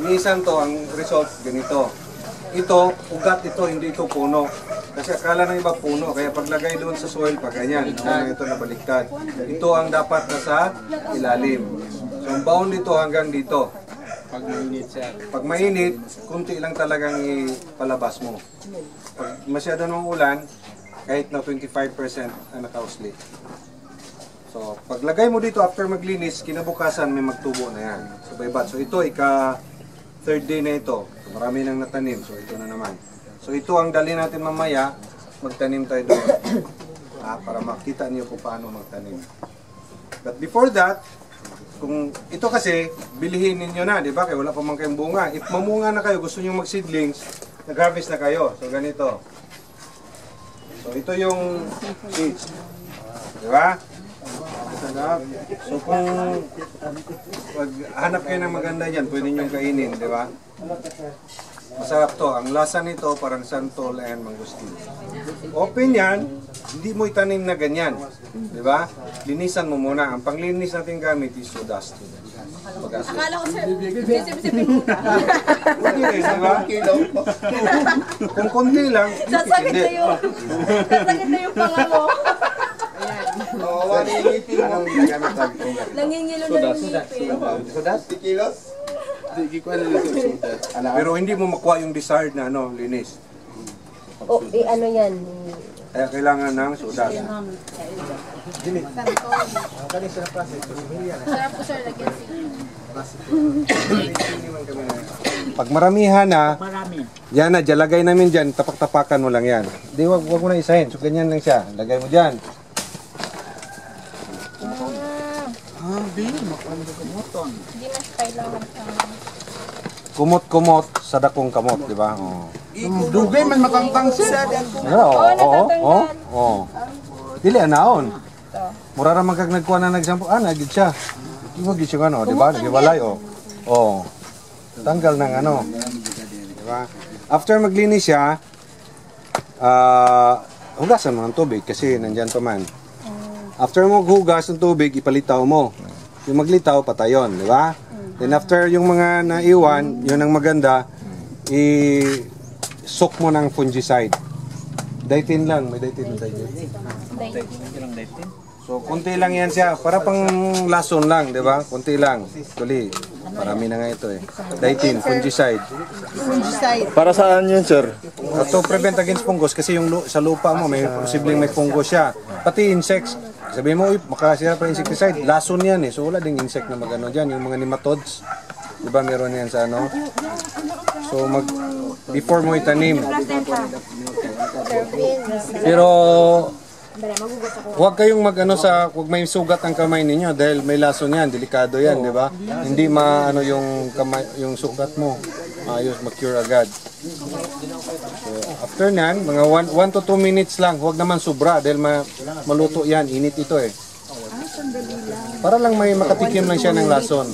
linisan to, ang result ganito. Ito, ugat ito, hindi ito puno. Kasi akala ng iba puno, kaya paglagay doon sa soil pa ganyan, ito nabaliktad. Ito ang dapat nasa ilalim. So ang bound dito hanggang dito. Pag mainit siya. Pag mainit, kunti lang talagang ipalabas mo. Pag masyado ng ulan, kahit na 25% ang nakausli. So, paglagay mo dito after maglinis, kinabukasan may magtubo na yan. So, baybat. So, ito, third day na ito. So, marami nang natanim. So, ito na naman. So, ito ang dali natin mamaya. Magtanim tayo doon. Para makita niyo kung paano magtanim. But before that, kung ito kasi, bilihin ninyo na, di ba? Kaya wala pa man kayong bunga. If mamunga na kayo, gusto nyo mag-seedlings, nag-harvest na kayo. So, ganito. So, ito yung seeds. Di ba? So, kung hanap kayo ng maganda dyan, pwede nyo kainin, di ba? Masarap to. Ang lasa nito, parang santol and mangustin. Open yan, hindi mo itanim na ganyan. Di ba? Linisan mo muna. Ang panglinis natin gamit is sawdust. Akala ko, sir, sisip-sipin muna. Di ba? Kung konti lang, Sasakit na yung panga mo. Nangingilo na yung ngipin. Sawdust? Kilos? Hindi ko alam yung sudat. Pero hindi mo makuha yung desired na linis. O, ano yan? Kaya kailangan ng sawdust. Sarap po, sir, lagyan Pag maramihan na, yan na, lagay namin dyan, tapak-tapakan mo lang yan. Di, wag mo na isahin. So, ganyan lang siya. Lagay mo dyan. Hindi mas kailangan sa... Kumot-kumot sa dakong kamot, di ba? Oh. Dugay man matangtang siya. Oo. Dili anaon. Mura ra man kag nagkuha na nagsampo, nagid siya. Mo gid siya di ba? Nagiwalay Tanggal ng di ba? After maglinis siya, hugasan mo ng tubig kasi nandiyan pa man. After mo hugas ng tubig, ipalitaw mo. Yung maglitaw, patayon, di ba? Then after yung mga naiwan, yun ang maganda, i-soak mo ng fungicide. Daitin lang, may daitin tayo. So, kunti lang yan siya. Para pang lason lang, di ba? Kunti lang. Actually, marami na nga ito Daitin, fungicide. Para saan yun, sir? To prevent against fungus kasi yung sa lupa mo, may posibleng may fungus siya. Pati insects. Sabi mo, makasira pa insecticide. Lason yan So, wala ding insect na magano dyan. Yung mga nematodes. Di ba meron yan sa So, before mo itanim. Pero, huwag kayong huwag may sugat ang kamay ninyo dahil may lason yan, delikado yan, di ba? Hindi yung kamay, yung sugat mo, ayos, ma-cure agad. So, after nan, mga 1 to 2 minutes lang, huwag naman sobra dahil maluto yan, init ito Para lang may makatikim lang siya ng lason.